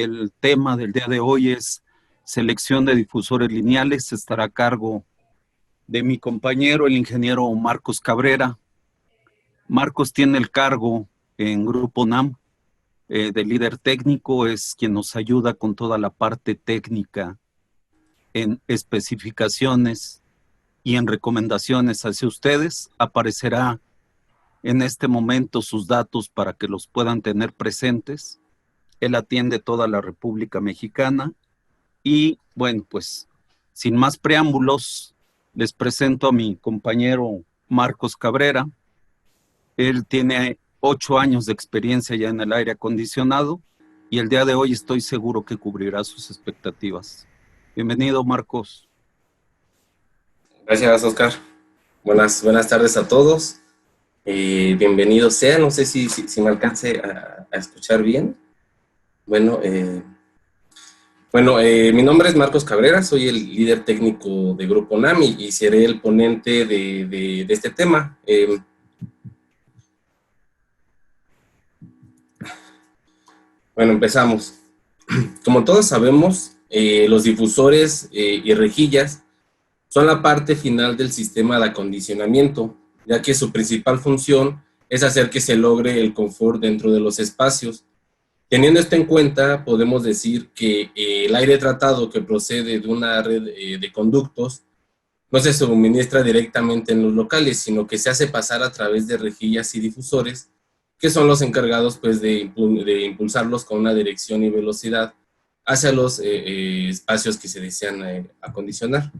El tema del día de hoy es selección de difusores lineales. Estará a cargo de mi compañero, el ingeniero Marcos Cabrera. Marcos tiene el cargo en Grupo NAM de líder técnico, es quien nos ayuda con toda la parte técnica en especificaciones y en recomendaciones hacia ustedes. Aparecerá en este momento sus datos para que los puedan tener presentes. Él atiende toda la República Mexicana y bueno, pues sin más preámbulos, les presento a mi compañero Marcos Cabrera. Él tiene 8 años de experiencia ya en el aire acondicionado y el día de hoy estoy seguro que cubrirá sus expectativas. Bienvenido, Marcos. Gracias, Oscar. Buenas tardes a todos. Bienvenidos sean. No sé si me alcance a escuchar bien. Bueno, mi nombre es Marcos Cabrera, soy el líder técnico de Grupo NAMI y seré el ponente de este tema. Bueno, empezamos. Como todos sabemos, los difusores y rejillas son la parte final del sistema de acondicionamiento, ya que su principal función es hacer que se logre el confort dentro de los espacios. Teniendo esto en cuenta, podemos decir que el aire tratado que procede de una red de conductos no se suministra directamente en los locales, sino que se hace pasar a través de rejillas y difusores, que son los encargados pues, de impulsarlos con una dirección y velocidad hacia los espacios que se desean acondicionar.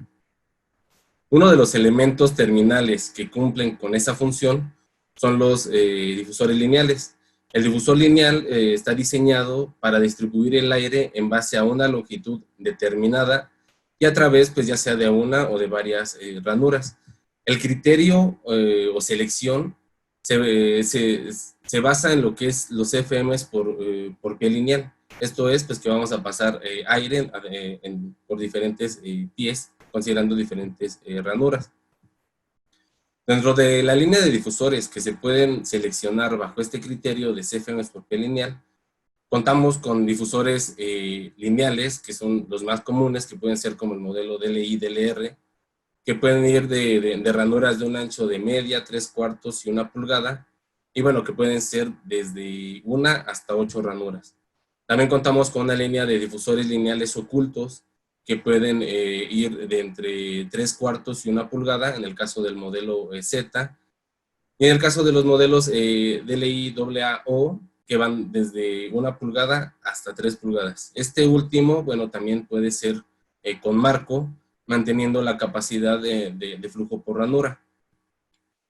Uno de los elementos terminales que cumplen con esa función son los difusores lineales. El difusor lineal está diseñado para distribuir el aire en base a una longitud determinada y a través, pues ya sea de una o de varias ranuras. El criterio o selección se basa en lo que es los FMs por pie lineal. Esto es, pues que vamos a pasar aire por diferentes pies, considerando diferentes ranuras. Dentro de la línea de difusores que se pueden seleccionar bajo este criterio de CFMs por pie lineal, contamos con difusores lineales, que son los más comunes, que pueden ser como el modelo DLI, DLR, que pueden ir de ranuras de un ancho de media, 3/4 y 1 pulgada, y bueno, que pueden ser desde 1 hasta 8 ranuras. También contamos con una línea de difusores lineales ocultos, que pueden ir de entre 3/4 y 1 pulgada, en el caso del modelo Z, y en el caso de los modelos DLI AAO, que van desde 1 pulgada hasta 3 pulgadas. Este último, bueno, también puede ser con marco, manteniendo la capacidad de flujo por ranura.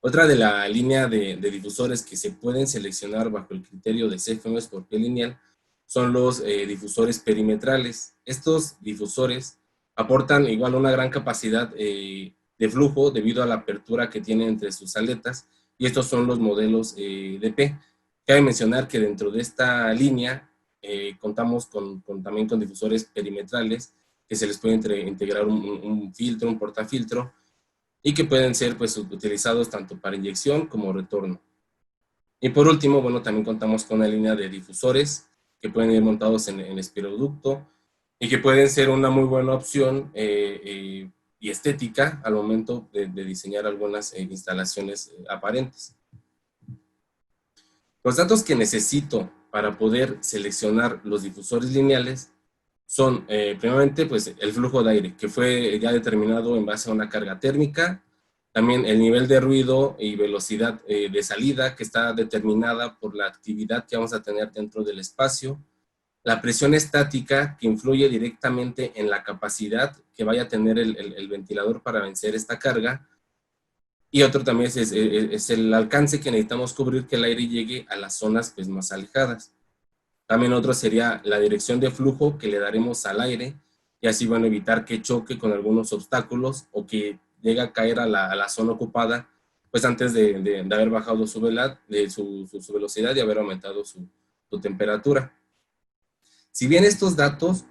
Otra de la línea de difusores que se pueden seleccionar bajo el criterio de CFMs por pie lineal son los difusores perimetrales. Estos difusores aportan igual una gran capacidad de flujo debido a la apertura que tienen entre sus aletas, y estos son los modelos DP. Cabe mencionar que dentro de esta línea contamos también con difusores perimetrales, que se les puede integrar un filtro, un portafiltro, y que pueden ser pues utilizados tanto para inyección como retorno. Y por último, bueno, también contamos con una línea de difusores que pueden ir montados en espiroducto y que pueden ser una muy buena opción y estética al momento de diseñar algunas instalaciones aparentes. Los datos que necesito para poder seleccionar los difusores lineales son, primeramente, pues el flujo de aire, que fue ya determinado en base a una carga térmica. También el nivel de ruido y velocidad de salida, que está determinada por la actividad que vamos a tener dentro del espacio. La presión estática, que influye directamente en la capacidad que vaya a tener el ventilador para vencer esta carga. Y otro también es el alcance que necesitamos cubrir, que el aire llegue a las zonas pues, más alejadas. También otro sería la dirección de flujo que le daremos al aire, y así van a evitar que choque con algunos obstáculos o que llegue a caer a la zona ocupada, pues antes de haber bajado su velocidad y haber aumentado su temperatura. Si bien estos datos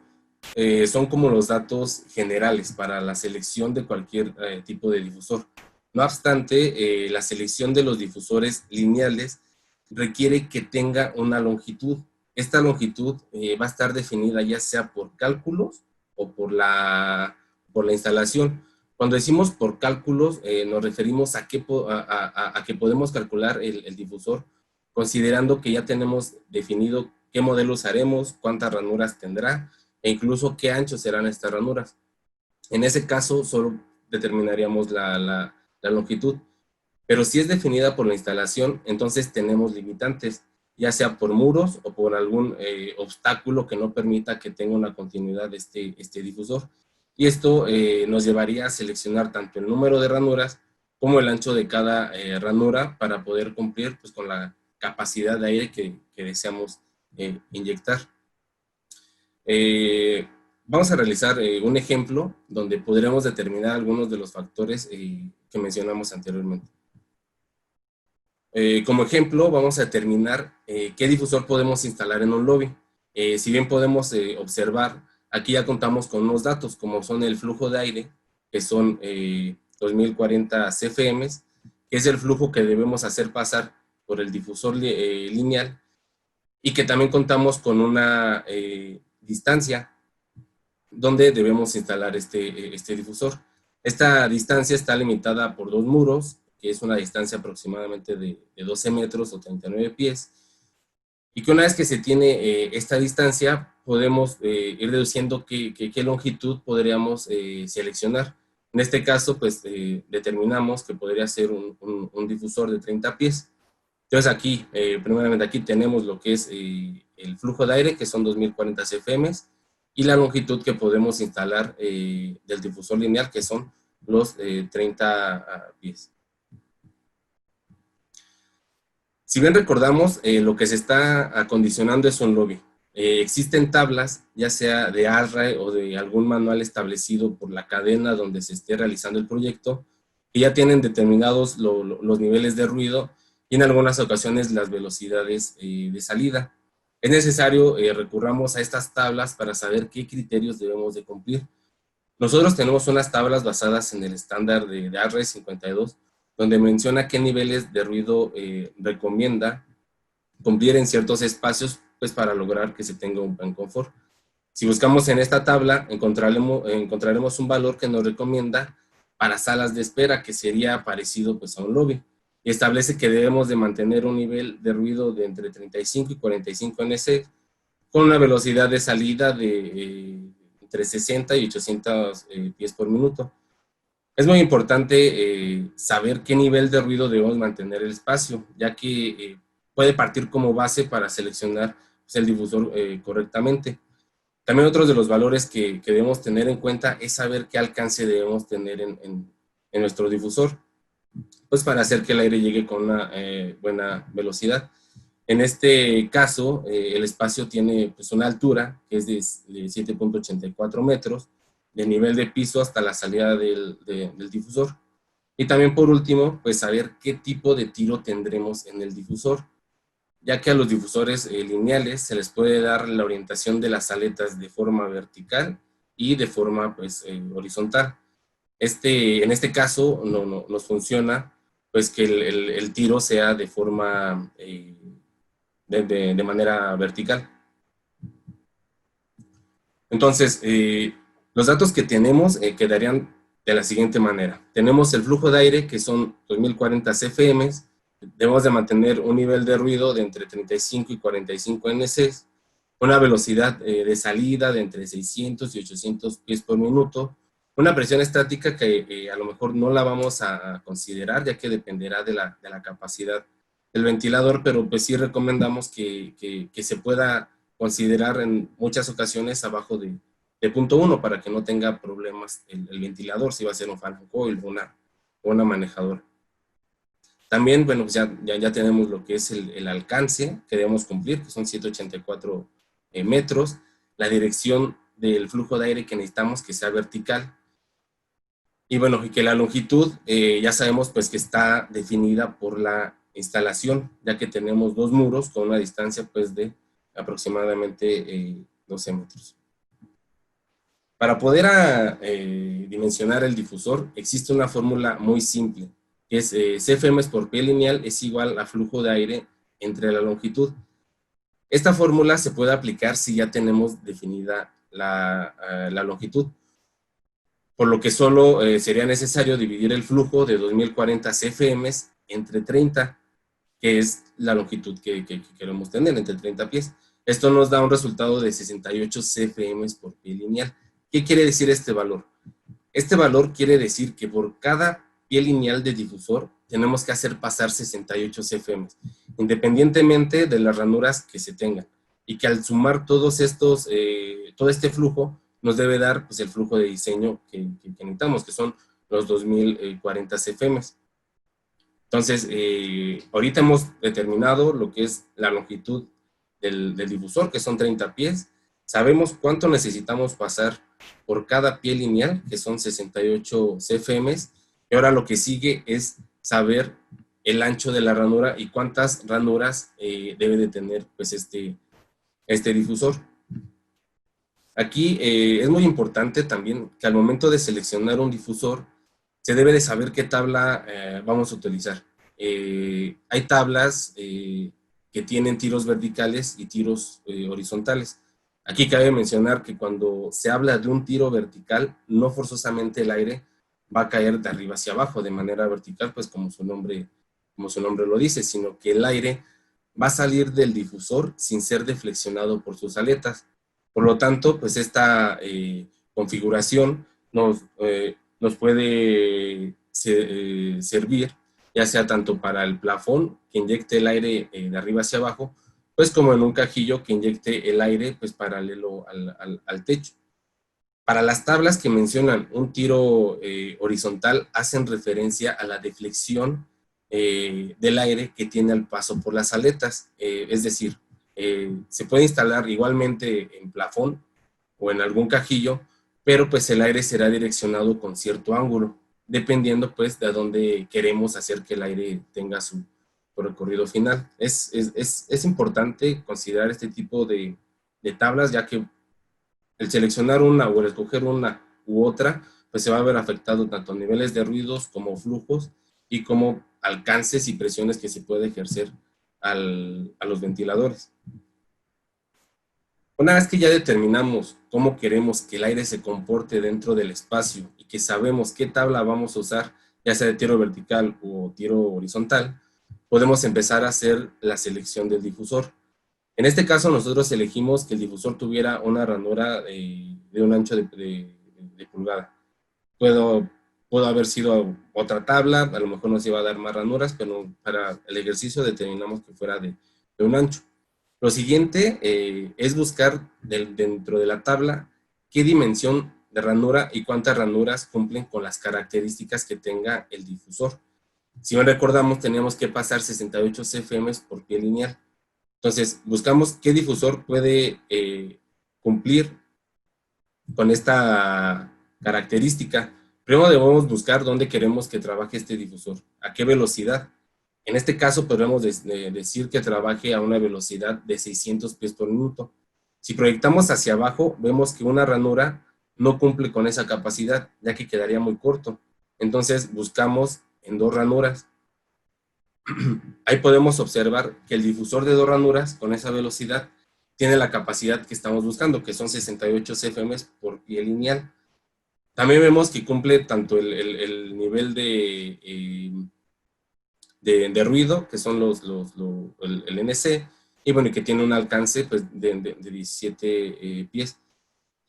son como los datos generales para la selección de cualquier tipo de difusor, no obstante, la selección de los difusores lineales requiere que tenga una longitud. esta longitud va a estar definida ya sea por cálculos o por la instalación. Cuando decimos por cálculos, nos referimos a que podemos calcular el difusor, considerando que ya tenemos definido qué modelos haremos, cuántas ranuras tendrá, e incluso qué ancho serán estas ranuras. En ese caso, solo determinaríamos la longitud. Pero si es definida por la instalación, entonces tenemos limitantes, ya sea por muros o por algún obstáculo que no permita que tenga una continuidad este difusor. Y esto nos llevaría a seleccionar tanto el número de ranuras como el ancho de cada ranura para poder cumplir pues, con la capacidad de aire que deseamos inyectar. Vamos a realizar un ejemplo donde podremos determinar algunos de los factores que mencionamos anteriormente. Como ejemplo, vamos a determinar qué difusor podemos instalar en un lobby. Si bien podemos observar, aquí ya contamos con unos datos, como son el flujo de aire, que son 2040 CFM, que es el flujo que debemos hacer pasar por el difusor lineal, y que también contamos con una distancia donde debemos instalar este difusor. Esta distancia está limitada por 2 muros, que es una distancia aproximadamente de 12 metros o 39 pies, y que una vez que se tiene esta distancia, podemos ir deduciendo qué longitud podríamos seleccionar. En este caso, pues determinamos que podría ser un difusor de 30 pies. Entonces aquí, primeramente aquí tenemos lo que es el flujo de aire, que son 2040 CFM, y la longitud que podemos instalar del difusor lineal, que son los 30 pies. Si bien recordamos, lo que se está acondicionando es un lobby. Existen tablas, ya sea de ARRAE o de algún manual establecido por la cadena donde se esté realizando el proyecto, que ya tienen determinados los niveles de ruido y en algunas ocasiones las velocidades de salida. Es necesario recurramos a estas tablas para saber qué criterios debemos de cumplir. Nosotros tenemos unas tablas basadas en el estándar de ARRAE 52, donde menciona qué niveles de ruido recomienda cumplir en ciertos espacios pues, para lograr que se tenga un buen confort. Si buscamos en esta tabla, encontraremos un valor que nos recomienda para salas de espera, que sería parecido pues, a un lobby. Y establece que debemos de mantener un nivel de ruido de entre 35 y 45 NC, con una velocidad de salida de entre 60 y 800 pies por minuto. Es muy importante saber qué nivel de ruido debemos mantener el espacio, ya que puede partir como base para seleccionar pues, el difusor correctamente. También otro de los valores que debemos tener en cuenta es saber qué alcance debemos tener en nuestro difusor, pues para hacer que el aire llegue con una buena velocidad. En este caso, el espacio tiene pues, una altura que es de 7.84 metros, de nivel de piso hasta la salida del difusor. Y también por último, pues saber qué tipo de tiro tendremos en el difusor, ya que a los difusores lineales se les puede dar la orientación de las aletas de forma vertical y de forma pues, horizontal. En este caso no nos funciona pues que el tiro sea de forma de manera vertical. Entonces, los datos que tenemos quedarían de la siguiente manera. Tenemos el flujo de aire, que son 2040 CFM. Debemos de mantener un nivel de ruido de entre 35 y 45 NC, una velocidad de salida de entre 600 y 800 pies por minuto, una presión estática que a lo mejor no la vamos a considerar, ya que dependerá de la capacidad del ventilador, pero pues sí recomendamos que se pueda considerar en muchas ocasiones abajo de 0.1 para que no tenga problemas el ventilador, si va a ser un fan coil o una manejadora. También, bueno, pues ya tenemos lo que es el alcance que debemos cumplir, que son 184 metros, la dirección del flujo de aire que necesitamos que sea vertical, y bueno, y que la longitud ya sabemos pues que está definida por la instalación, ya que tenemos 2 muros con una distancia pues de aproximadamente 12 metros. Para poder dimensionar el difusor existe una fórmula muy simple, que es CFM por pie lineal es igual a flujo de aire entre la longitud. Esta fórmula se puede aplicar si ya tenemos definida la longitud, por lo que solo sería necesario dividir el flujo de 2040 CFM entre 30, que es la longitud que queremos tener, entre 30 pies. Esto nos da un resultado de 68 CFM por pie lineal. ¿Qué quiere decir este valor? Este valor quiere decir que por cada pie lineal de difusor tenemos que hacer pasar 68 CFM, independientemente de las ranuras que se tengan, y que al sumar todos estos, todo este flujo, nos debe dar pues, el flujo de diseño que necesitamos, que son los 2040 CFM. Entonces, ahorita hemos determinado lo que es la longitud del difusor, que son 30 pies. Sabemos cuánto necesitamos pasar por cada pie lineal, que son 68 CFM. Y ahora lo que sigue es saber el ancho de la ranura y cuántas ranuras debe de tener pues, este difusor. Aquí es muy importante también que al momento de seleccionar un difusor, se debe de saber qué tabla vamos a utilizar. Hay tablas que tienen tiros verticales y tiros horizontales. Aquí cabe mencionar que cuando se habla de un tiro vertical, no forzosamente el aire va a caer de arriba hacia abajo de manera vertical, pues como su nombre lo dice, sino que el aire va a salir del difusor sin ser deflexionado por sus aletas. Por lo tanto, pues esta configuración nos puede servir, ya sea tanto para el plafón, que inyecte el aire de arriba hacia abajo, pues como en un cajillo que inyecte el aire pues paralelo al techo. Para las tablas que mencionan un tiro horizontal, hacen referencia a la deflexión del aire que tiene al paso por las aletas, es decir, se puede instalar igualmente en plafón o en algún cajillo, pero pues el aire será direccionado con cierto ángulo, dependiendo pues de dónde queremos hacer que el aire tenga su recorrido final. Es importante considerar este tipo de tablas, ya que el seleccionar una o el escoger una u otra, pues se va a ver afectado tanto a niveles de ruidos como flujos y como alcances y presiones que se puede ejercer a los ventiladores. Una vez que ya determinamos cómo queremos que el aire se comporte dentro del espacio y que sabemos qué tabla vamos a usar, ya sea de tiro vertical o tiro horizontal, podemos empezar a hacer la selección del difusor. En este caso nosotros elegimos que el difusor tuviera una ranura de un ancho de pulgada. Pudo haber sido otra tabla, a lo mejor nos iba a dar más ranuras, pero para el ejercicio determinamos que fuera de un ancho. Lo siguiente es buscar dentro de la tabla qué dimensión de ranura y cuántas ranuras cumplen con las características que tenga el difusor. Si bien recordamos, teníamos que pasar 68 CFM por pie lineal. Entonces, buscamos qué difusor puede cumplir con esta característica. Primero debemos buscar dónde queremos que trabaje este difusor, a qué velocidad. En este caso podemos decir que trabaje a una velocidad de 600 pies por minuto. Si proyectamos hacia abajo, vemos que una ranura no cumple con esa capacidad, ya que quedaría muy corto. Entonces buscamos en dos ranuras. Ahí podemos observar que el difusor de dos ranuras con esa velocidad tiene la capacidad que estamos buscando, que son 68 CFM por pie lineal. También vemos que cumple tanto el nivel de ruido, que son el NC, y bueno, que tiene un alcance pues, de 17 pies,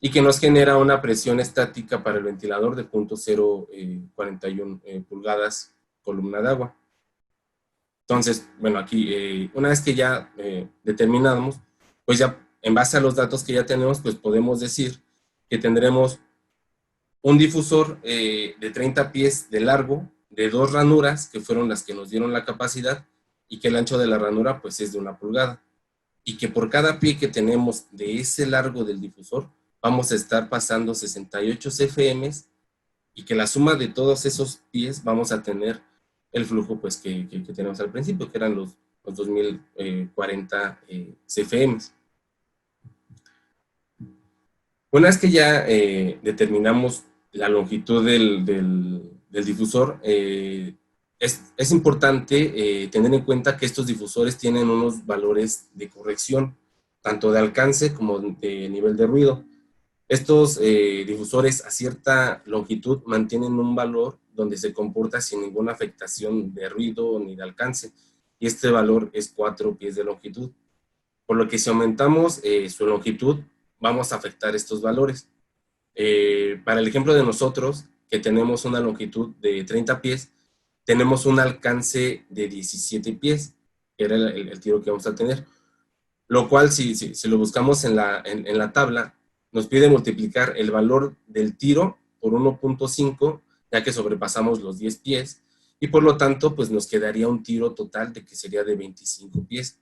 y que nos genera una presión estática para el ventilador de 0.041 pulgadas columna de agua. Entonces, bueno, aquí, una vez que ya determinamos, pues ya en base a los datos que ya tenemos, pues podemos decir que tendremos un difusor de 30 pies de largo, de dos ranuras, que fueron las que nos dieron la capacidad, y que el ancho de la ranura, pues es de 1 pulgada. Y que por cada pie que tenemos de ese largo del difusor, vamos a estar pasando 68 CFM, y que la suma de todos esos pies vamos a tener el flujo pues, que tenemos al principio, que eran los 2040 CFM. Una vez que ya determinamos la longitud del difusor, es importante tener en cuenta que estos difusores tienen unos valores de corrección. tanto de alcance como de nivel de ruido. Estos difusores a cierta longitud mantienen un valor donde se comporta sin ninguna afectación de ruido ni de alcance, y este valor es 4 pies de longitud, por lo que si aumentamos su longitud, vamos a afectar estos valores. Para el ejemplo de nosotros, que tenemos una longitud de 30 pies, tenemos un alcance de 17 pies, que era el tiro que vamos a tener, lo cual si lo buscamos en la tabla, nos pide multiplicar el valor del tiro por 1.5, ya que sobrepasamos los 10 pies, y por lo tanto, pues nos quedaría un tiro total de que sería de 25 pies,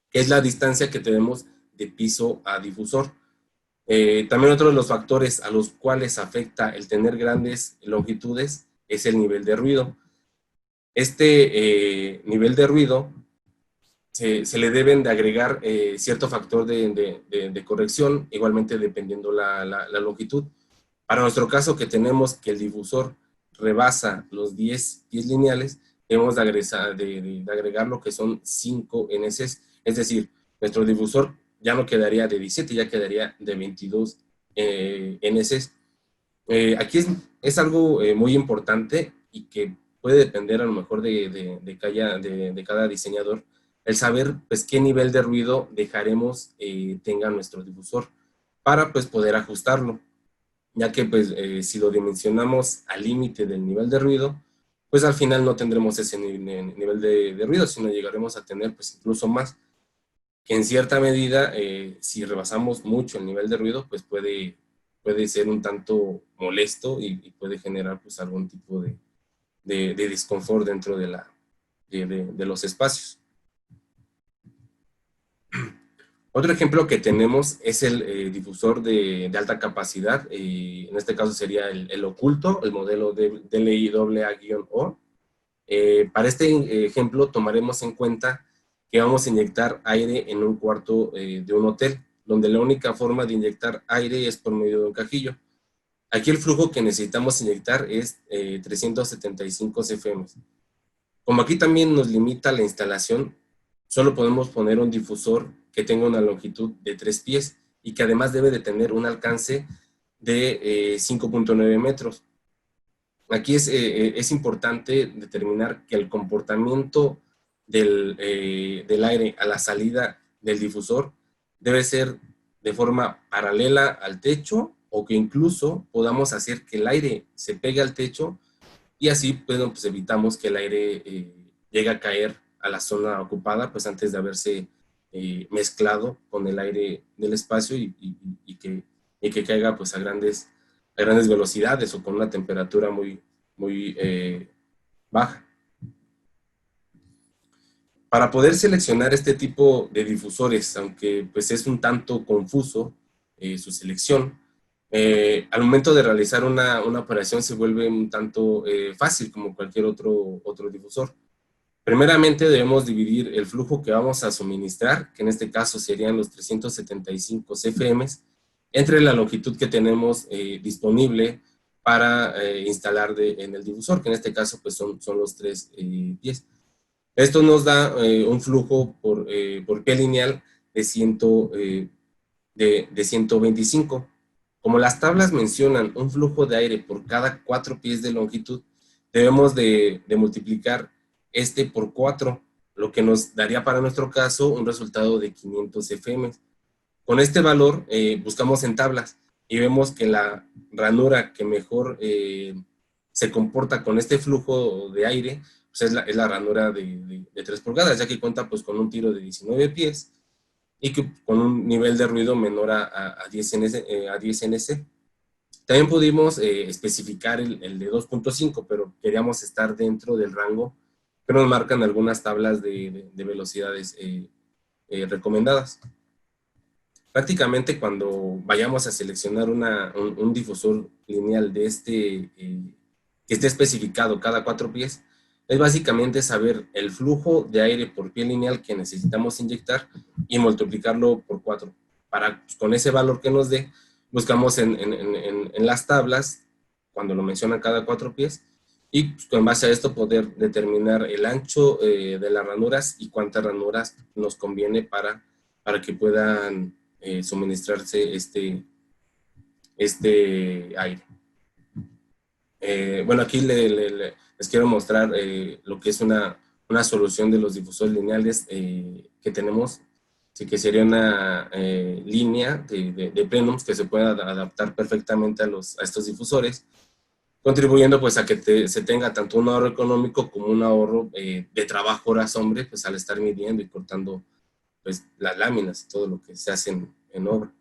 que es la distancia que tenemos de piso a difusor. También otro de los factores a los cuales afecta el tener grandes longitudes es el nivel de ruido. Este nivel de ruido se le deben de agregar cierto factor de corrección, igualmente dependiendo la longitud. Para nuestro caso, que tenemos que el difusor rebasa los 10 pies lineales, debemos de agregar lo que son 5 NCs, es decir, nuestro difusor ya no quedaría de 17, ya quedaría de 22 NCs. Aquí es algo muy importante y que puede depender a lo mejor de cada diseñador, el saber pues qué nivel de ruido dejaremos tenga nuestro difusor para pues poder ajustarlo, ya que pues si lo dimensionamos al límite del nivel de ruido, pues al final no tendremos ese nivel de ruido, sino llegaremos a tener pues incluso más, que en cierta medida, si rebasamos mucho el nivel de ruido, pues puede ser un tanto molesto y puede generar pues algún tipo de disconfort dentro de los espacios. Otro ejemplo que tenemos es el difusor de alta capacidad, en este caso sería el oculto, el modelo de DLI AA-O. Para este ejemplo tomaremos en cuenta que vamos a inyectar aire en un cuarto de un hotel, donde la única forma de inyectar aire es por medio de un cajillo. Aquí el flujo que necesitamos inyectar es 375 CFM. Como aquí también nos limita la instalación, solo podemos poner un difusor que tenga una longitud de 3 pies y que además debe de tener un alcance de 5.9 metros. Aquí es importante determinar que el comportamiento del aire a la salida del difusor debe ser de forma paralela al techo, o que incluso podamos hacer que el aire se pegue al techo, y así bueno, pues evitamos que el aire llegue a caer a la zona ocupada pues antes de haberse mezclado con el aire del espacio y que caiga pues a grandes velocidades o con una temperatura muy baja. Para poder seleccionar este tipo de difusores, aunque pues es un tanto confuso su selección, al momento de realizar una operación se vuelve un tanto fácil como cualquier otro difusor. Primeramente debemos dividir el flujo que vamos a suministrar, que en este caso serían los 375 CFM, entre la longitud que tenemos disponible para instalar en el difusor, que en este caso pues son los 3 pies. Esto nos da un flujo por pie lineal de 125. Como las tablas mencionan un flujo de aire por cada 4 pies de longitud, debemos de multiplicar este por 4, lo que nos daría para nuestro caso un resultado de 500 FM. Con este valor buscamos en tablas y vemos que la ranura que mejor se comporta con este flujo de aire pues es la ranura de 3 pulgadas, ya que cuenta pues con un tiro de 19 pies y que con un nivel de ruido menor a 10 NC. También pudimos especificar el de 2.5, pero queríamos estar dentro del rango que nos marcan algunas tablas de velocidades recomendadas. Prácticamente cuando vayamos a seleccionar un difusor lineal de que esté especificado cada 4 pies, es básicamente saber el flujo de aire por pie lineal que necesitamos inyectar y multiplicarlo por 4. Pues, con ese valor que nos dé, buscamos en las tablas, cuando lo mencionan cada 4 pies, y pues, en base a esto poder determinar el ancho de las ranuras y cuántas ranuras nos conviene para para que puedan suministrarse este aire. Bueno, aquí les quiero mostrar lo que es una solución de los difusores lineales que tenemos, sí, que sería una línea de plenums que se pueda adaptar perfectamente a estos difusores, contribuyendo pues a que se tenga tanto un ahorro económico como un ahorro de trabajo horas hombre, pues al estar midiendo y cortando pues las láminas, todo lo que se hace en obra.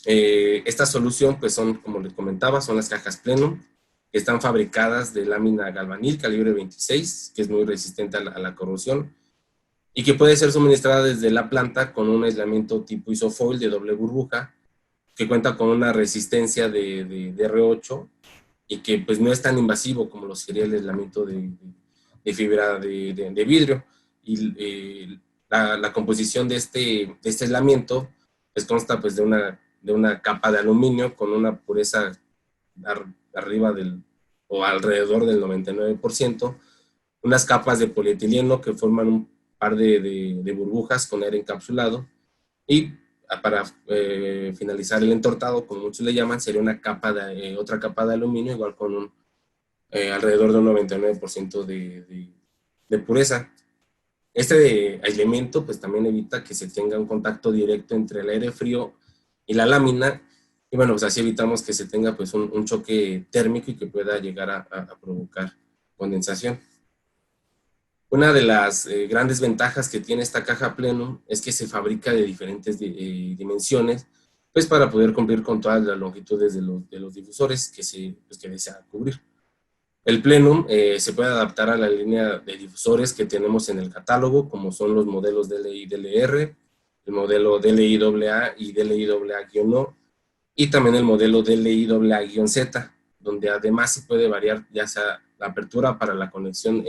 Esta solución, pues son, como les comentaba, son las cajas Plenum, que están fabricadas de lámina galvanil calibre 26, que es muy resistente a la corrosión, y que puede ser suministrada desde la planta con un aislamiento tipo isofoil de doble burbuja, que cuenta con una resistencia de R8, y que pues no es tan invasivo como lo sería el aislamiento de fibra de vidrio. Y la composición de este aislamiento pues consta pues de una capa de aluminio con una pureza arriba o alrededor del 99%, unas capas de polietileno que forman un par de burbujas con aire encapsulado, y para finalizar el entortado, como muchos le llaman, sería otra capa de aluminio, igual con alrededor de un 99% de pureza. Este aislamiento pues también evita que se tenga un contacto directo entre el aire frío y la lámina, y bueno, pues así evitamos que se tenga pues un choque térmico y que pueda llegar a provocar condensación. Una de las grandes ventajas que tiene esta caja Plenum es que se fabrica de diferentes dimensiones, pues para poder cumplir con todas las longitudes de los difusores que desea cubrir. El Plenum se puede adaptar a la línea de difusores que tenemos en el catálogo, como son los modelos DLI-DLR, el modelo DLI-AA y DLI-AA-O, y también el modelo DLI-AA-Z, donde además se puede variar ya sea la apertura para la conexión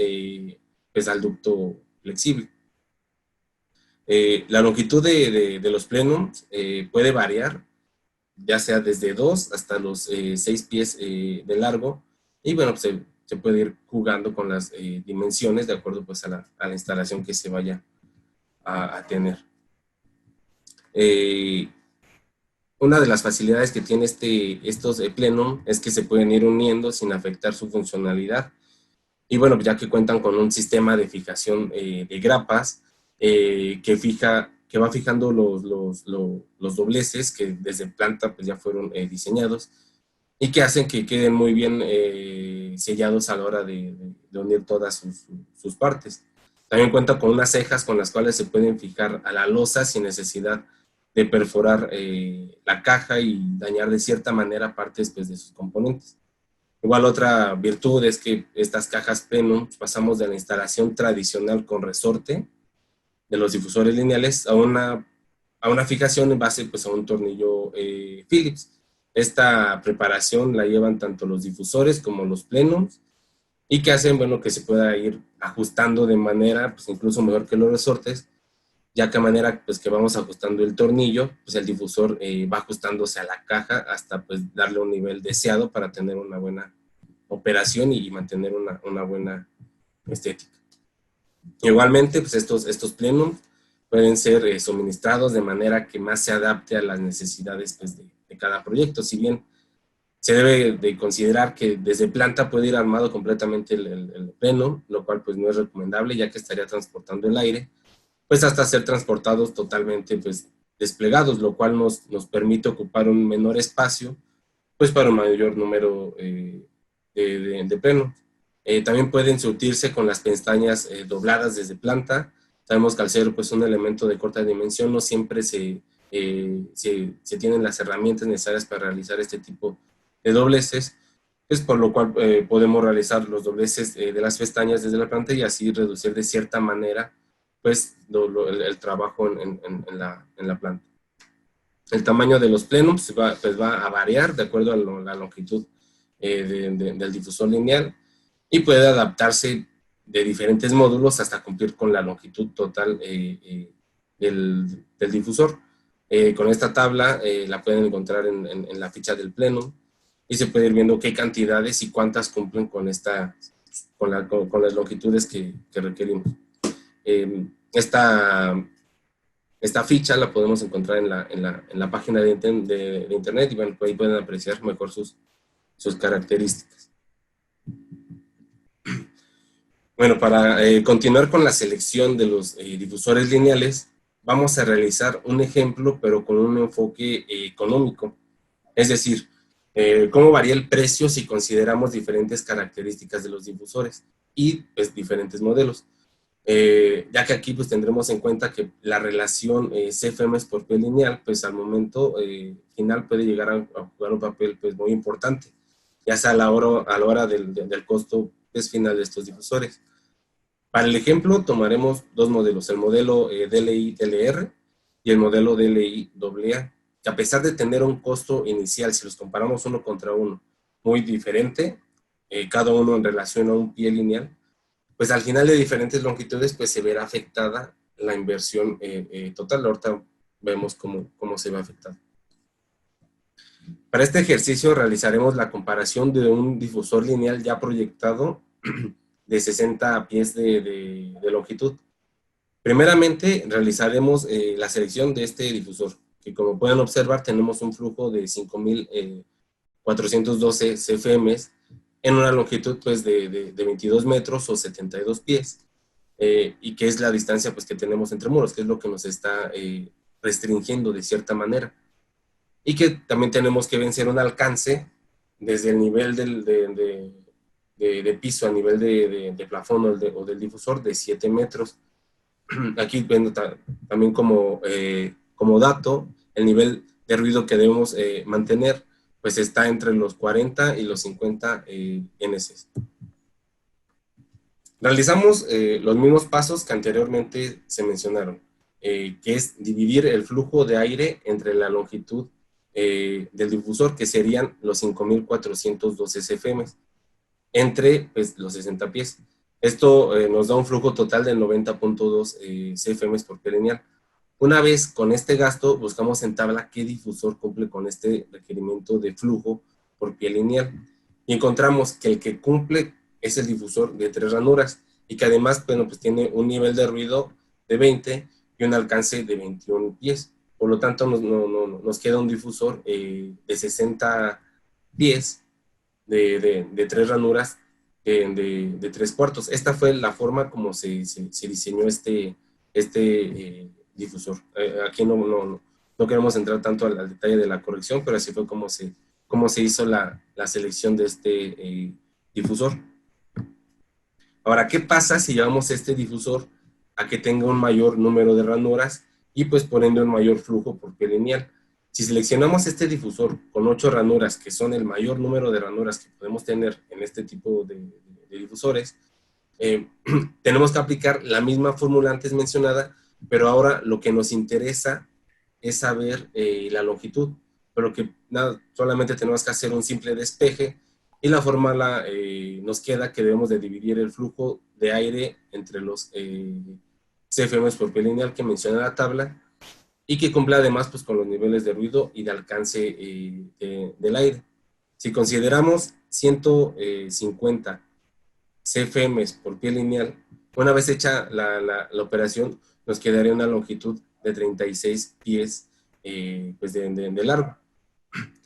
pues al ducto flexible. La longitud de los plenums puede variar, ya sea desde 2 hasta los 6 pies de largo, y bueno, pues se puede ir jugando con las dimensiones de acuerdo pues a la instalación que se vaya a tener. Una de las facilidades que tiene estos plenum es que se pueden ir uniendo sin afectar su funcionalidad. Y bueno, ya que cuentan con un sistema de fijación de grapas que va fijando los dobleces que desde planta pues ya fueron diseñados, y que hacen que queden muy bien sellados a la hora de unir todas sus partes. También cuenta con unas cejas con las cuales se pueden fijar a la losa sin necesidad de perforar la caja y dañar de cierta manera partes pues, de sus componentes. Igual otra virtud es que estas cajas Plenum pasamos de la instalación tradicional con resorte de los difusores lineales a una fijación en base pues, a un tornillo Phillips. Esta preparación la llevan tanto los difusores como los Plenums, y que hacen bueno, que se pueda ir ajustando de manera pues, incluso mejor que los resortes, ya que a manera pues, que vamos ajustando el tornillo, pues el difusor va ajustándose a la caja hasta pues, darle un nivel deseado para tener una buena operación y mantener una buena estética. Igualmente, pues estos plenum pueden ser suministrados de manera que más se adapte a las necesidades pues, de cada proyecto. Si bien se debe de considerar que desde planta puede ir armado completamente el plenum, lo cual pues no es recomendable ya que estaría transportando el aire, pues hasta ser transportados totalmente pues desplegados, lo cual nos permite ocupar un menor espacio pues para un mayor número de plenum. También pueden surtirse con las pestañas dobladas desde planta. Sabemos que al ser pues, un elemento de corta dimensión no siempre se tienen las herramientas necesarias para realizar este tipo de dobleces, pues, por lo cual podemos realizar los dobleces de las pestañas desde la planta y así reducir de cierta manera pues, el trabajo en la planta. El tamaño de los plenums pues va a variar de acuerdo a la longitud del difusor lineal, y puede adaptarse de diferentes módulos hasta cumplir con la longitud total del difusor. Con esta tabla la pueden encontrar en la ficha del plenum, y se puede ir viendo qué cantidades y cuántas cumplen con las longitudes que requerimos. Esta Esta ficha la podemos encontrar en la página de internet y bueno, ahí pueden apreciar mejor sus características. Bueno, para continuar con la selección de los difusores lineales, vamos a realizar un ejemplo, pero con un enfoque económico. Es decir, cómo varía el precio si consideramos diferentes características de los difusores y pues, diferentes modelos. Ya que aquí pues tendremos en cuenta que la relación CFM por pie lineal, pues al momento final puede llegar a jugar un papel pues muy importante, ya sea a la hora del costo pues, final de estos difusores. Para el ejemplo tomaremos dos modelos, el modelo DLI-LR y el modelo DLI-AA, que a pesar de tener un costo inicial, si los comparamos uno contra uno, muy diferente, cada uno en relación a un pie lineal, pues al final de diferentes longitudes, pues se verá afectada la inversión total. Ahorita vemos cómo se ve afectada. Para este ejercicio realizaremos la comparación de un difusor lineal ya proyectado de 60 pies de longitud. Primeramente realizaremos la selección de este difusor, que como pueden observar tenemos un flujo de 5.412 CFM en una longitud pues, de 22 metros o 72 pies, y que es la distancia pues, que tenemos entre muros, que es lo que nos está restringiendo de cierta manera. Y que también tenemos que vencer un alcance desde el nivel de piso a nivel de plafón o del difusor de 7 metros. Aquí viendo también como dato, el nivel de ruido que debemos mantener pues está entre los 40 y los 50 NC. Realizamos los mismos pasos que anteriormente se mencionaron, que es dividir el flujo de aire entre la longitud del difusor, que serían los 5.412 CFM, entre pues, los 60 pies. Esto nos da un flujo total de 90.2 CFM por pie lineal. Una vez con este gasto, buscamos en tabla qué difusor cumple con este requerimiento de flujo por pie lineal. Y encontramos que el que cumple es el difusor de 3 ranuras y que además bueno, pues tiene un nivel de ruido de 20 y un alcance de 21 pies. Por lo tanto, nos queda un difusor de 60 pies de 3 ranuras de 3 cuartos. Esta fue la forma como se diseñó este difusor. Aquí no queremos entrar tanto al detalle de la corrección, pero así fue como se hizo la selección de este difusor. Ahora, ¿qué pasa si llevamos este difusor a que tenga un mayor número de ranuras y pues por ende un mayor flujo por pie lineal? Si seleccionamos este difusor con 8 ranuras, que son el mayor número de ranuras que podemos tener en este tipo de difusores, tenemos que aplicar la misma fórmula antes mencionada, pero ahora lo que nos interesa es saber la longitud, pero que nada, solamente tenemos que hacer un simple despeje y la fórmula nos queda que debemos de dividir el flujo de aire entre los CFM por pie lineal que menciona la tabla y que cumple además pues, con los niveles de ruido y de alcance del aire. Si consideramos 150 CFM por pie lineal, una vez hecha la operación, nos quedaría una longitud de 36 pies pues de largo.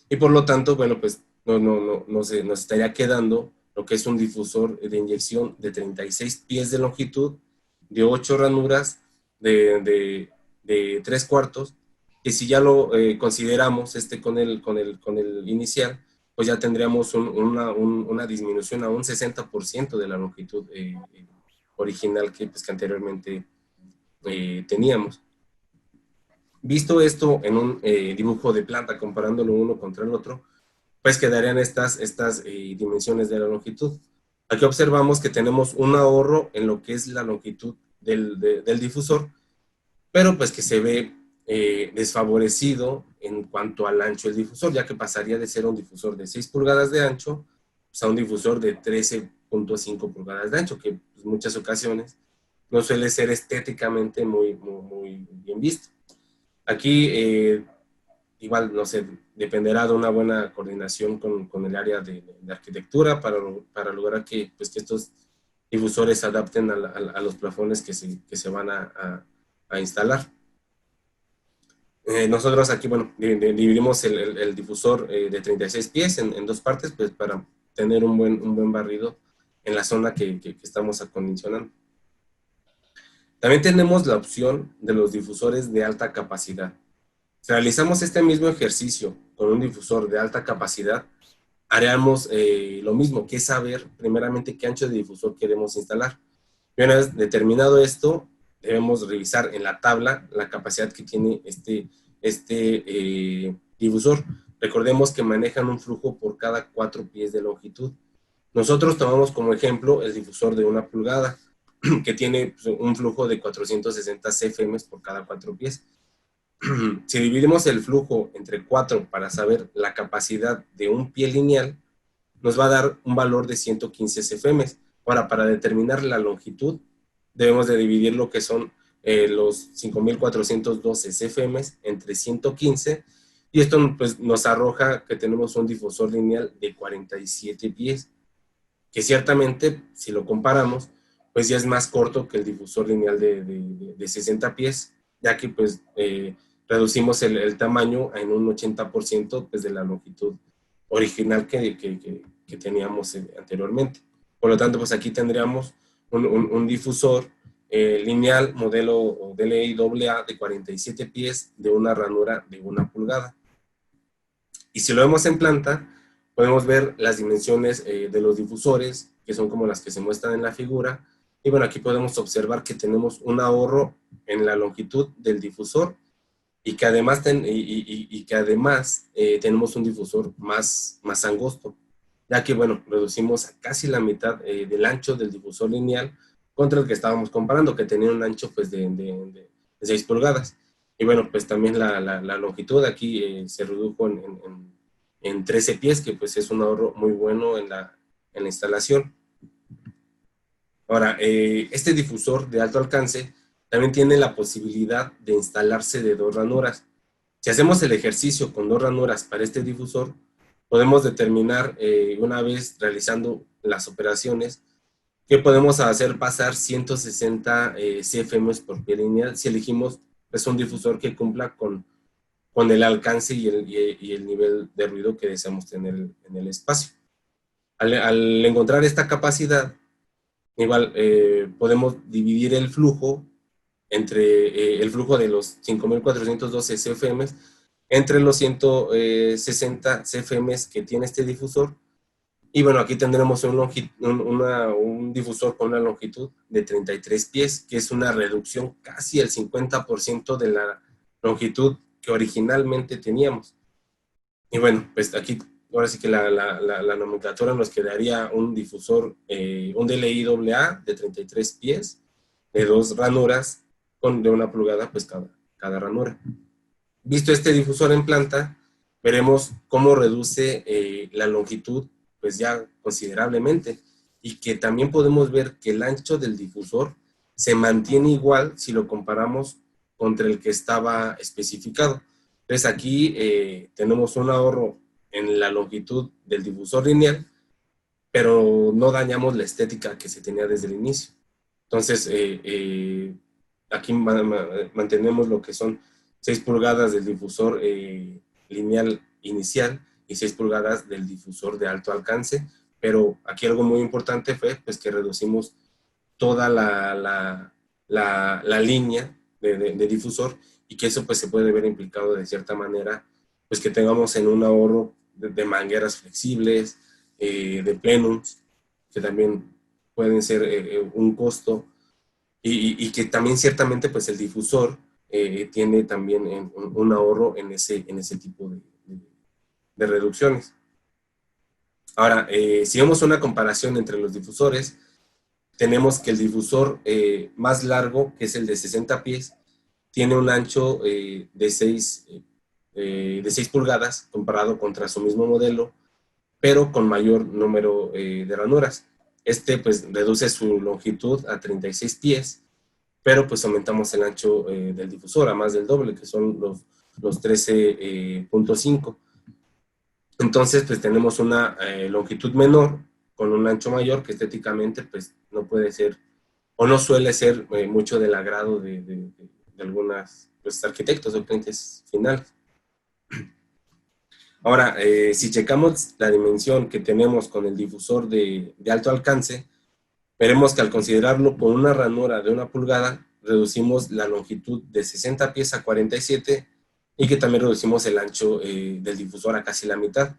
Y por lo tanto, bueno, pues nos estaría quedando lo que es un difusor de inyección de 36 pies de longitud, de 8 ranuras, de 3 cuartos, que si ya lo consideramos con el inicial, pues ya tendríamos una disminución a un 60% de la longitud original que pues, que anteriormente teníamos. Visto esto en un dibujo de planta, comparándolo uno contra el otro, pues quedarían estas dimensiones de la longitud. Aquí observamos que tenemos un ahorro en lo que es la longitud del difusor, pero pues que se ve desfavorecido en cuanto al ancho del difusor, ya que pasaría de ser un difusor de 6 pulgadas de ancho pues, a un difusor de 13.5 pulgadas de ancho, que en pues, muchas ocasiones no suele ser estéticamente muy bien visto. Aquí igual, no sé, dependerá de una buena coordinación con el área de arquitectura para lograr que estos difusores se adapten a los plafones que se van a instalar. Nosotros aquí, bueno, dividimos el difusor de 36 pies en dos partes, pues para tener un buen barrido en la zona que estamos acondicionando. También tenemos la opción de los difusores de alta capacidad. Si realizamos este mismo ejercicio con un difusor de alta capacidad, haríamos lo mismo, que es saber primeramente qué ancho de difusor queremos instalar. Y una vez determinado esto, debemos revisar en la tabla la capacidad que tiene este difusor. Recordemos que manejan un flujo por cada 4 pies de longitud. Nosotros tomamos como ejemplo el difusor de 1 pulgada, que tiene un flujo de 460 CFM por cada 4 pies. Si dividimos el flujo entre 4 para saber la capacidad de un pie lineal, nos va a dar un valor de 115 CFM. Ahora, para determinar la longitud, debemos de dividir lo que son los 5.412 CFM entre 115, y esto pues, nos arroja que tenemos un difusor lineal de 47 pies, que ciertamente, si lo comparamos, pues ya es más corto que el difusor lineal de 60 pies, ya que pues reducimos el tamaño en un 80% pues, de la longitud original que teníamos anteriormente. Por lo tanto, pues aquí tendríamos un difusor lineal modelo DLI AA de 47 pies de una ranura de 1 pulgada. Y si lo vemos en planta, podemos ver las dimensiones de los difusores, que son como las que se muestran en la figura. Y bueno, aquí podemos observar que tenemos un ahorro en la longitud del difusor y que además, tenemos un difusor más angosto, ya que, bueno, reducimos a casi la mitad del ancho del difusor lineal contra el que estábamos comparando, que tenía un ancho pues, de 6 pulgadas. Y bueno, pues también la longitud aquí se redujo en 13 pies, que pues es un ahorro muy bueno en la instalación. Ahora, este difusor de alto alcance también tiene la posibilidad de instalarse de 2 ranuras. Si hacemos el ejercicio con 2 ranuras para este difusor, podemos determinar, una vez realizando las operaciones, que podemos hacer pasar 160 CFM por pie lineal si elegimos pues, un difusor que cumpla con el alcance y el nivel de ruido que deseamos tener en el espacio. Al encontrar esta capacidad, igual podemos dividir el flujo entre el flujo de los 5.412 CFM entre los 160 CFM que tiene este difusor. Y bueno, aquí tendremos un difusor con una longitud de 33 pies, que es una reducción casi el 50% de la longitud que originalmente teníamos. Y bueno, pues aquí ahora sí que la nomenclatura nos quedaría un difusor, un DLI AA de 33 pies, de 2 ranuras, de 1 pulgada, pues cada ranura. Visto este difusor en planta, veremos cómo reduce la longitud, pues ya considerablemente, y que también podemos ver que el ancho del difusor se mantiene igual si lo comparamos contra el que estaba especificado. Entonces aquí tenemos un ahorro en la longitud del difusor lineal, pero no dañamos la estética que se tenía desde el inicio. Entonces, aquí mantenemos lo que son 6 pulgadas del difusor lineal inicial y 6 pulgadas del difusor de alto alcance, pero aquí algo muy importante fue pues, que reducimos toda la línea de difusor, y que eso pues, se puede ver implicado de cierta manera, pues que tengamos en un ahorro de mangueras flexibles, de plenums, que también pueden ser un costo, y que también ciertamente pues el difusor tiene también un ahorro en ese tipo de reducciones. Ahora, si vemos una comparación entre los difusores, tenemos que el difusor más largo, que es el de 60 pies, tiene un ancho de 6 pulgadas comparado contra su mismo modelo, pero con mayor número de ranuras. Este pues reduce su longitud a 36 pies, pero pues aumentamos el ancho del difusor a más del doble, que son los 13.5. Entonces pues tenemos una longitud menor con un ancho mayor, que estéticamente pues no puede ser o no suele ser mucho del agrado de pues, arquitectos o clientes finales. Ahora, si checamos la dimensión que tenemos con el difusor de alto alcance, veremos que al considerarlo con una ranura de 1 pulgada, reducimos la longitud de 60 pies a 47 y que también reducimos el ancho del difusor a casi la mitad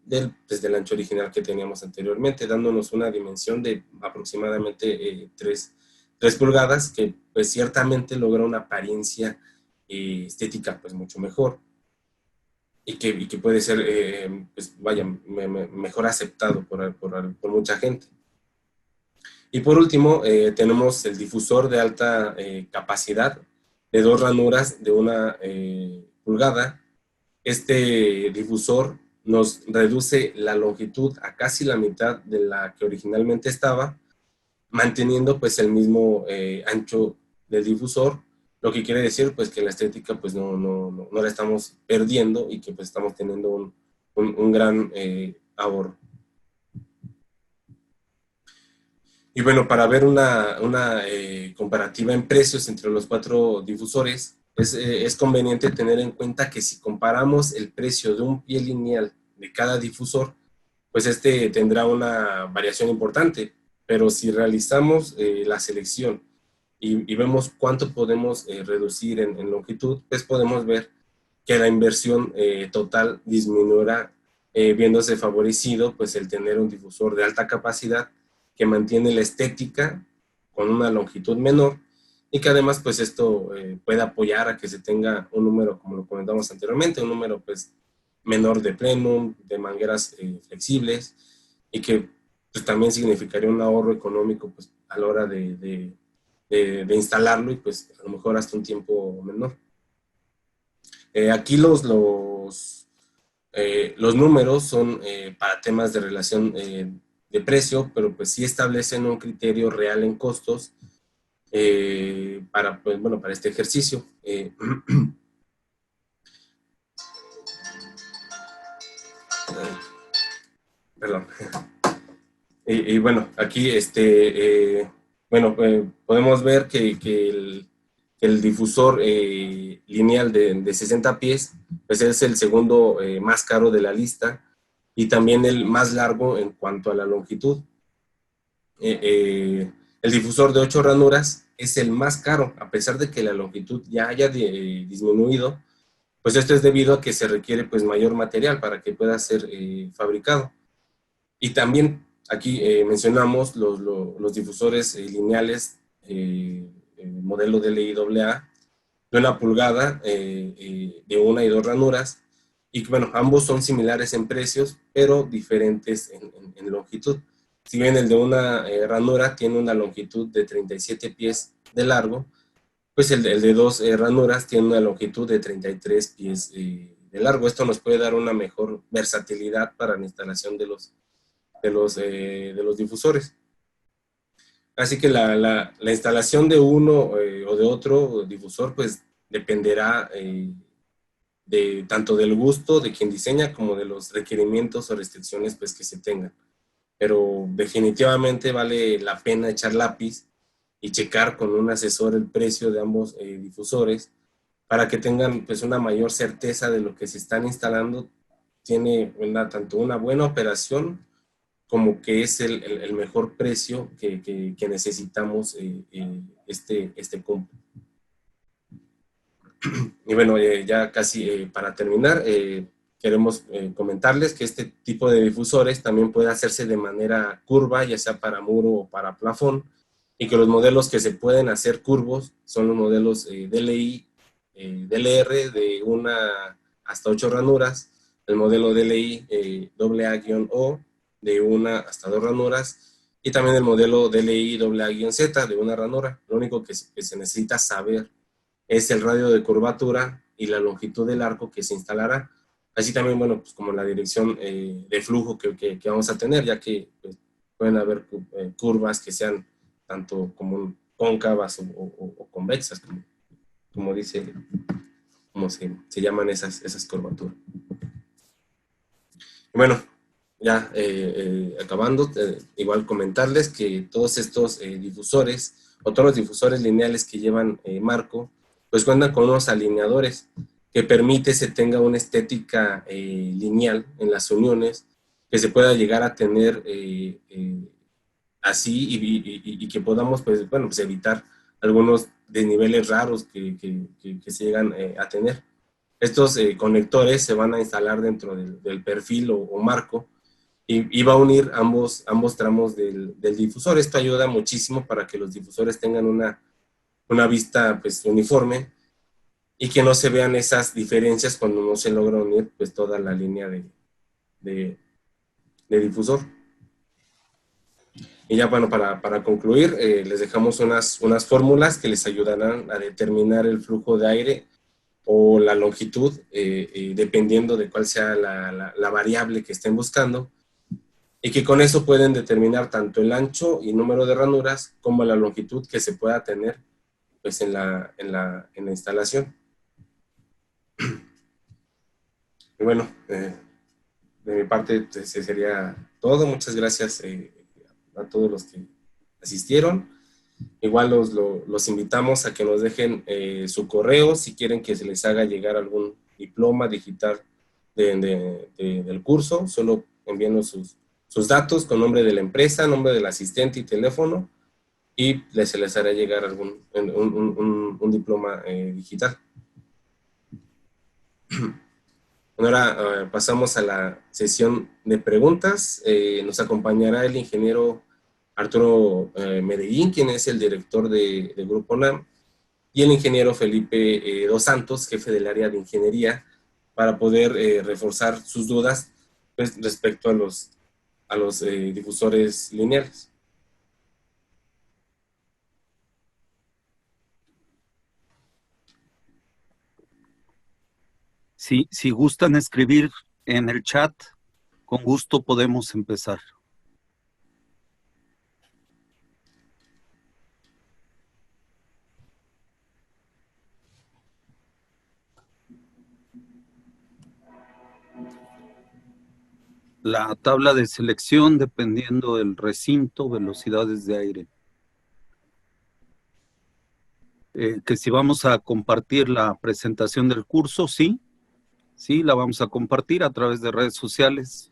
del ancho original que teníamos anteriormente, dándonos una dimensión de aproximadamente 3 pulgadas, que pues ciertamente logra una apariencia estética pues mucho mejor y que puede ser, pues vaya, mejor aceptado por mucha gente. Y por último, tenemos el difusor de alta capacidad de 2 ranuras de 1 pulgada. Este difusor nos reduce la longitud a casi la mitad de la que originalmente estaba, manteniendo pues el mismo ancho del difusor, lo que quiere decir pues que la estética pues no la estamos perdiendo y que pues estamos teniendo un gran ahorro. Y bueno, para ver una comparativa en precios entre los 4 difusores, es conveniente tener en cuenta que si comparamos el precio de un pie lineal de cada difusor, pues este tendrá una variación importante, pero si realizamos la selección y vemos cuánto podemos reducir en longitud, pues podemos ver que la inversión total disminuirá, viéndose favorecido pues el tener un difusor de alta capacidad que mantiene la estética con una longitud menor y que además pues esto puede apoyar a que se tenga un número, como lo comentamos anteriormente, un número pues menor de plenum, de mangueras flexibles, y que pues también significaría un ahorro económico pues a la hora de instalarlo y pues a lo mejor hasta un tiempo menor. Aquí los números son para temas de relación de precio, pero pues sí establecen un criterio real en costos para, pues, bueno, para este ejercicio. Perdón. Y bueno, aquí bueno, podemos ver que el difusor lineal de 60 pies pues es el segundo más caro de la lista y también el más largo en cuanto a la longitud. El difusor de 8 ranuras es el más caro, a pesar de que la longitud ya haya disminuido, pues esto es debido a que se requiere pues mayor material para que pueda ser fabricado. Y también aquí mencionamos los difusores lineales modelo DLI AA de 1 pulgada, de 1 y 2 ranuras, y bueno, ambos son similares en precios, pero diferentes en longitud. Si bien el de 1 ranura tiene una longitud de 37 pies de largo, pues el de 2 ranuras tiene una longitud de 33 pies de largo. Esto nos puede dar una mejor versatilidad para la instalación de los difusores. Así que la instalación de uno o de otro difusor pues dependerá tanto del gusto de quien diseña como de los requerimientos o restricciones pues que se tengan. Pero definitivamente vale la pena echar lápiz y checar con un asesor el precio de ambos difusores para que tengan pues una mayor certeza de lo que se están instalando. Tiene tanto una buena operación como que es el mejor precio que necesitamos este combo. Y bueno, ya casi para terminar, queremos comentarles que este tipo de difusores también puede hacerse de manera curva, ya sea para muro o para plafón, y que los modelos que se pueden hacer curvos son los modelos DLI, DLR de 1 hasta 8 ranuras, el modelo DLI AA-O de 1 hasta 2 ranuras, y también el modelo DLI AA-Z de 1 ranura. Lo único que se necesita saber es el radio de curvatura y la longitud del arco que se instalará. Así también, bueno, pues como la dirección de flujo que vamos a tener, ya que pues, pueden haber curvas que sean tanto como cóncavas o convexas, como dice, como se llaman esas curvaturas. Y bueno, ya acabando, igual comentarles que todos estos difusores, o todos los difusores lineales que llevan marco, pues cuentan con unos alineadores que permite se tenga una estética lineal en las uniones, que se pueda llegar a tener así y que podamos, pues, bueno, pues evitar algunos desniveles raros que se llegan a tener. Estos conectores se van a instalar dentro del perfil o marco y va a unir ambos tramos del difusor. Esto ayuda muchísimo para que los difusores tengan una vista pues uniforme y que no se vean esas diferencias cuando no se logra unir pues toda la línea de difusor. Y ya bueno, para concluir, les dejamos unas fórmulas que les ayudarán a determinar el flujo de aire o la longitud, dependiendo de cuál sea la variable que estén buscando, y que con eso pueden determinar tanto el ancho y número de ranuras como la longitud que se pueda tener pues, en la instalación. Y bueno, de mi parte ese sería todo. Muchas gracias a todos los que asistieron. Igual los invitamos a que nos dejen su correo si quieren que se les haga llegar algún diploma digital del curso. Solo envíenos sus datos con nombre de la empresa, nombre del asistente y teléfono, y se les hará llegar un diploma digital. Ahora pasamos a la sesión de preguntas. Nos acompañará el ingeniero Arturo Medellín, quien es el director de Grupo NAM, y el ingeniero Felipe Dos Santos, jefe del área de ingeniería, para poder reforzar sus dudas pues, respecto a los difusores lineales. Si gustan escribir en el chat, con gusto podemos empezar. La tabla de selección dependiendo del recinto, velocidades de aire. Que si vamos a compartir la presentación del curso, sí, la vamos a compartir a través de redes sociales.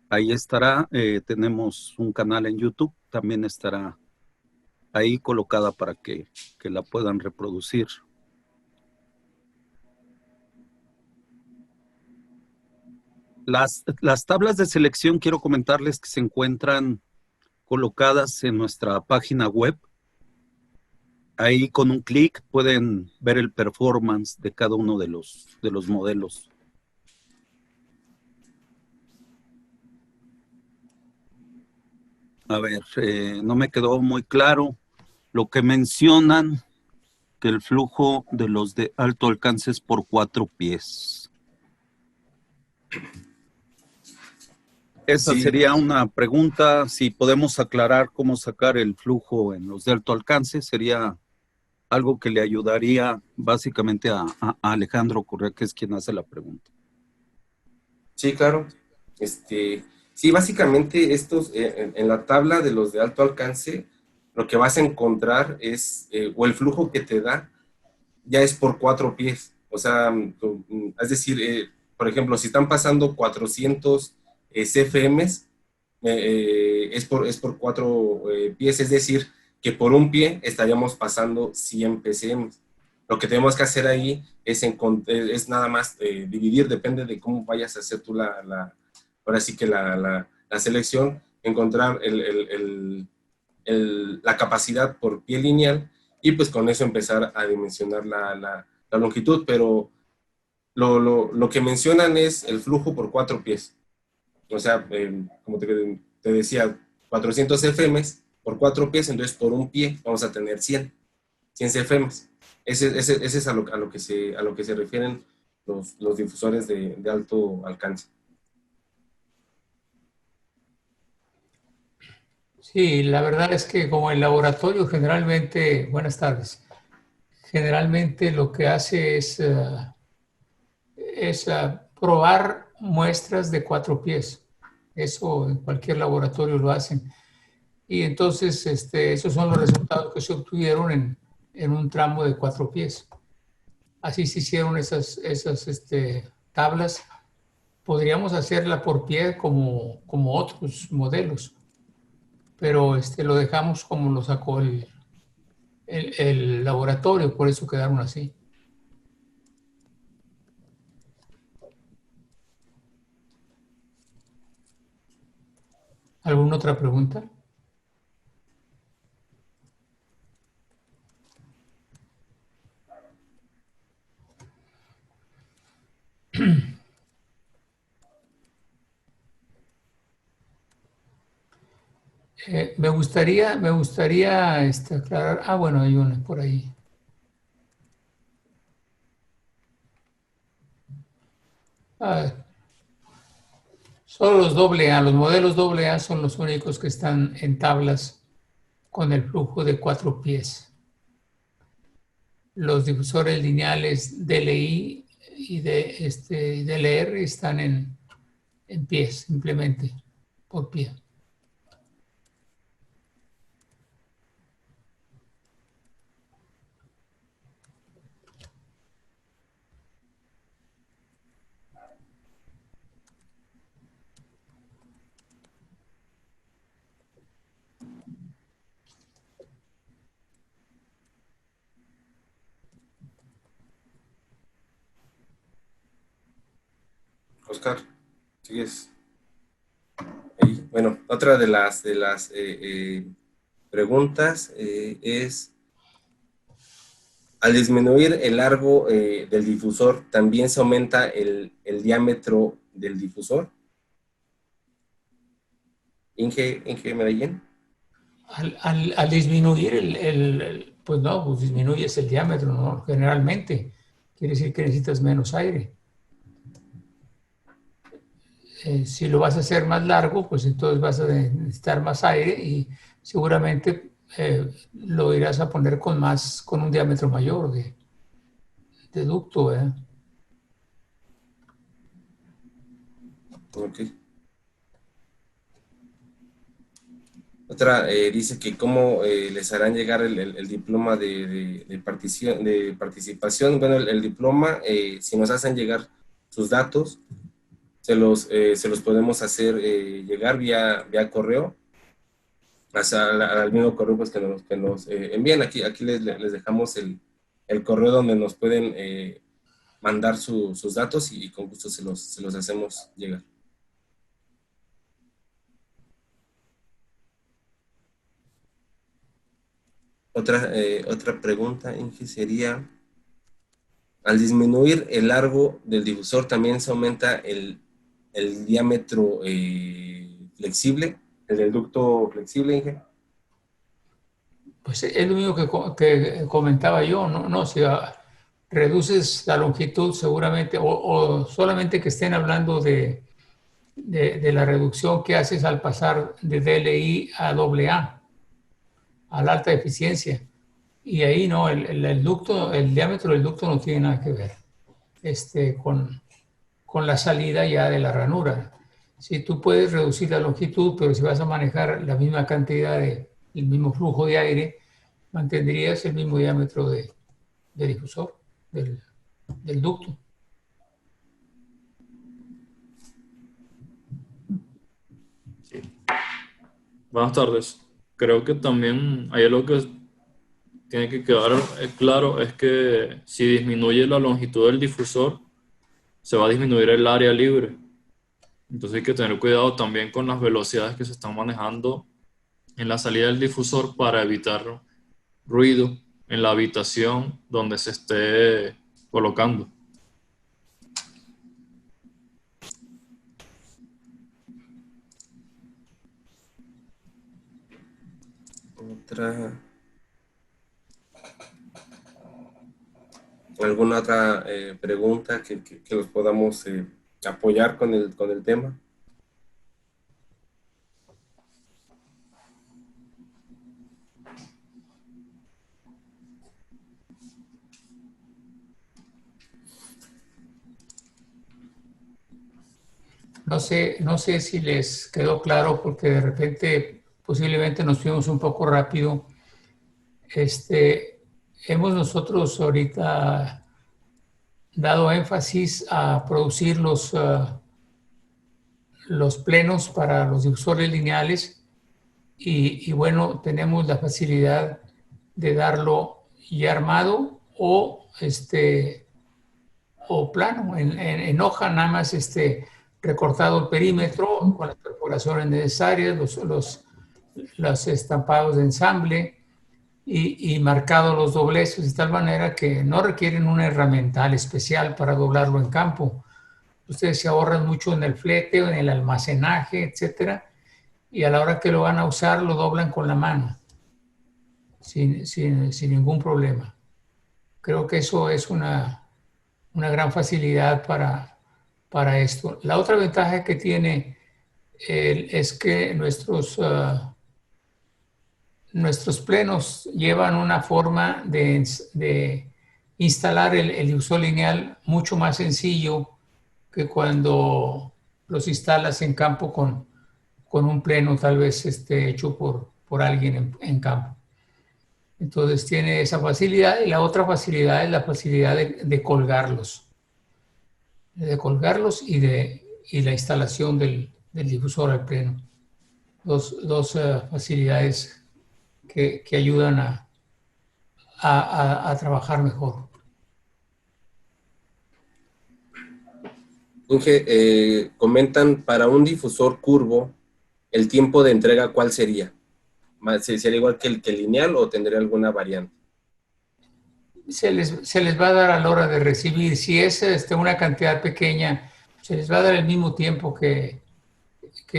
Ahí estará, tenemos un canal en YouTube, también estará ahí colocada para que la puedan reproducir. Las tablas de selección quiero comentarles que se encuentran colocadas en nuestra página web. Ahí con un clic pueden ver el performance de cada uno de los modelos. A ver, no me quedó muy claro lo que mencionan, que el flujo de los de alto alcance es por 4 pies. Esa Sí. sería una pregunta, si podemos aclarar cómo sacar el flujo en los de alto alcance, sería algo que le ayudaría básicamente a Alejandro Correa, que es quien hace la pregunta. Sí, claro. Sí, básicamente estos, en la tabla de los de alto alcance, lo que vas a encontrar es, o el flujo que te da, ya es por 4 pies. O sea, es decir, por ejemplo, si están pasando 400 CFMs, es por 4 pies, es decir, que por un pie estaríamos pasando 100 PCM. Lo que tenemos que hacer ahí es nada más dividir, depende de cómo vayas a hacer tú ahora sí que la selección, encontrar la capacidad por pie lineal y pues con eso empezar a dimensionar la longitud, pero lo que mencionan es el flujo por 4 pies. O sea, como te decía, 400 CFMs por 4 pies, entonces por un pie vamos a tener 100 CFMs. Ese es a lo que se refieren los difusores de alto alcance. Sí, la verdad es que como el laboratorio generalmente, buenas tardes, generalmente lo que hace es probar muestras de 4 pies. Eso en cualquier laboratorio lo hacen. Y entonces esos son los resultados que se obtuvieron en un tramo de 4 pies. así se hicieron esas tablas. Podríamos hacerla por pie como otros modelos, pero lo dejamos como lo sacó el laboratorio, por eso quedaron así. ¿Alguna otra pregunta? Me gustaría aclarar. Ah, bueno, hay una por ahí. Ah, solo los AA, los modelos AA son los únicos que están en tablas con el flujo de 4 pies. Los difusores lineales DLI y DLR están en pies, simplemente, por pie. Oscar, ¿sigues ahí? Bueno, otra de las preguntas es, al disminuir el largo del difusor, ¿también se aumenta el diámetro del difusor? Inge Medellín. Al disminuir pues no, pues disminuyes el diámetro, ¿no? Generalmente. Quiere decir que necesitas menos aire. Si lo vas a hacer más largo, pues entonces vas a necesitar más aire y seguramente lo irás a poner con un diámetro mayor de ducto, ¿eh? Ok. Otra dice que cómo les harán llegar el diploma de participación. Bueno, el diploma, si nos hacen llegar sus datos, se los podemos hacer llegar vía correo, al mismo correo pues, que nos envían. Aquí les dejamos el correo donde nos pueden mandar sus datos y con gusto se los hacemos llegar. Otra pregunta, Inge, sería, al disminuir el largo del difusor, ¿también se aumenta el diámetro flexible, el del ducto flexible, Inge? Pues es lo mismo que comentaba yo, ¿no? Si reduces la longitud seguramente, o solamente que estén hablando de la reducción que haces al pasar de DLI a AA, a la alta eficiencia. Y ahí no, el ducto, el diámetro del ducto no tiene nada que ver con la salida ya de la ranura. Si tú puedes reducir la longitud, pero si vas a manejar la misma cantidad el mismo flujo de aire, mantendrías el mismo diámetro de difusor, del ducto. Sí. Buenas tardes. Creo que también hay algo que tiene que quedar claro, es que si disminuye la longitud del difusor, se va a disminuir el área libre. Entonces hay que tener cuidado también con las velocidades que se están manejando en la salida del difusor para evitar ruido en la habitación donde se esté colocando. ¿Alguna otra pregunta que los podamos apoyar con el tema? No sé si les quedó claro porque de repente posiblemente nos fuimos un poco rápido. Hemos nosotros ahorita dado énfasis a producir los plenos para los difusores lineales y bueno, tenemos la facilidad de darlo ya armado o plano, en hoja, nada más recortado el perímetro con las perforaciones necesarias, los estampados de ensamble y marcado los dobleces de tal manera que no requieren una herramental especial para doblarlo en campo. Ustedes se ahorran mucho en el flete, en el almacenaje, etcétera, y a la hora que lo van a usar lo doblan con la mano, sin ningún problema. Creo que eso es una gran facilidad para esto. La otra ventaja que tiene es que nuestros plenos llevan una forma de instalar el difusor lineal mucho más sencillo que cuando los instalas en campo con un pleno tal vez hecho por alguien en campo. Entonces tiene esa facilidad y la otra facilidad es la facilidad de colgarlos. De colgarlos y la instalación del difusor al pleno. Dos facilidades que ayudan a trabajar mejor. Inge, comentan, para un difusor curvo, ¿el tiempo de entrega cuál sería? ¿Sería igual que el lineal o tendría alguna variante? Se les va a dar a la hora de recibir. Si es una cantidad pequeña, se les va a dar el mismo tiempo que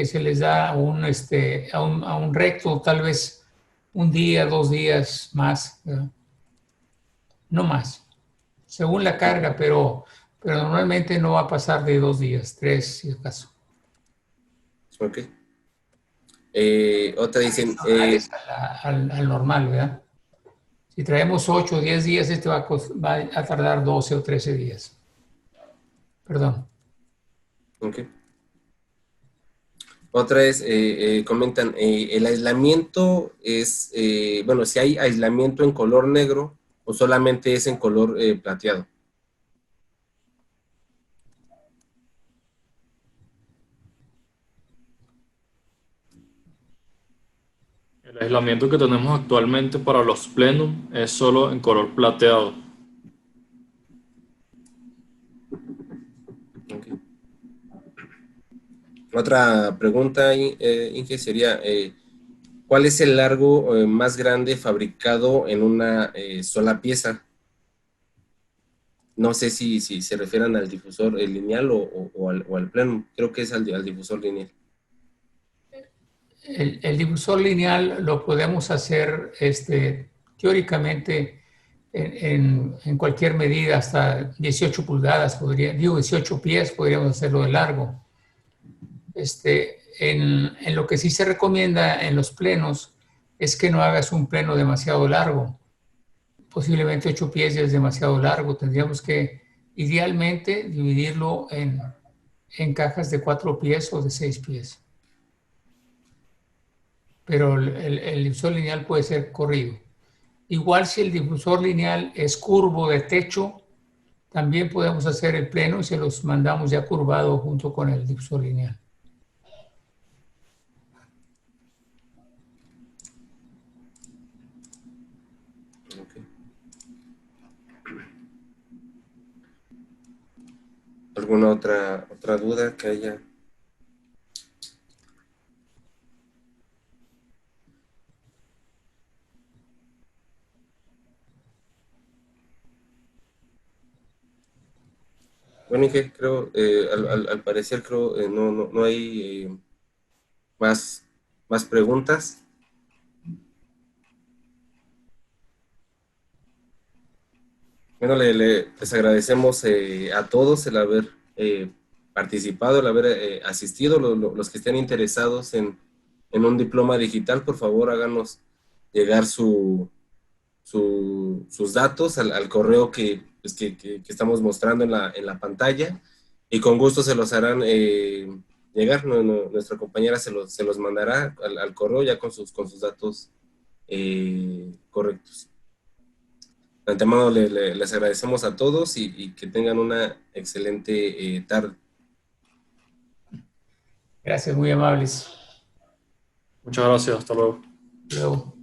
se les da a un recto, tal vez un día, 2 días más, ¿verdad? No más, según la carga, pero normalmente no va a pasar de 2 días, 3 si acaso. Ok. Otra dicen... al normal, ¿verdad? Si traemos 8 o 10 días, va a tardar 12 o 13 días. Perdón. Ok. Otra es, comentan, el aislamiento es, bueno, si hay aislamiento en color negro o solamente es en color plateado. El aislamiento que tenemos actualmente para los plenum es solo en color plateado. Okay. Otra pregunta, Inge, sería, ¿cuál es el largo más grande fabricado en una sola pieza? No sé si se refieren al difusor lineal o al plenum. Creo que es al difusor lineal. El difusor lineal lo podemos hacer teóricamente en cualquier medida, hasta 18 pulgadas, 18 pies podríamos hacerlo de largo. En lo que sí se recomienda en los plenos es que no hagas un pleno demasiado largo. Posiblemente 8 pies ya es demasiado largo. Tendríamos que idealmente dividirlo en cajas de 4 pies o de 6 pies. Pero el difusor lineal puede ser corrido. Igual si el difusor lineal es curvo de techo, también podemos hacer el pleno y se los mandamos ya curvado junto con el difusor lineal. ¿Alguna otra duda que haya? Bueno, Inge, creo, al parecer, creo, no hay más preguntas. Bueno, les agradecemos a todos el haber participado, el haber asistido. Los que estén interesados en un diploma digital, por favor, háganos llegar sus datos al correo que estamos mostrando en la pantalla, y con gusto se los harán llegar. Nuestra compañera se los mandará al correo ya con sus datos correctos. De antemano les agradecemos a todos y que tengan una excelente tarde. Gracias, muy amables. Muchas gracias, hasta luego. Luego.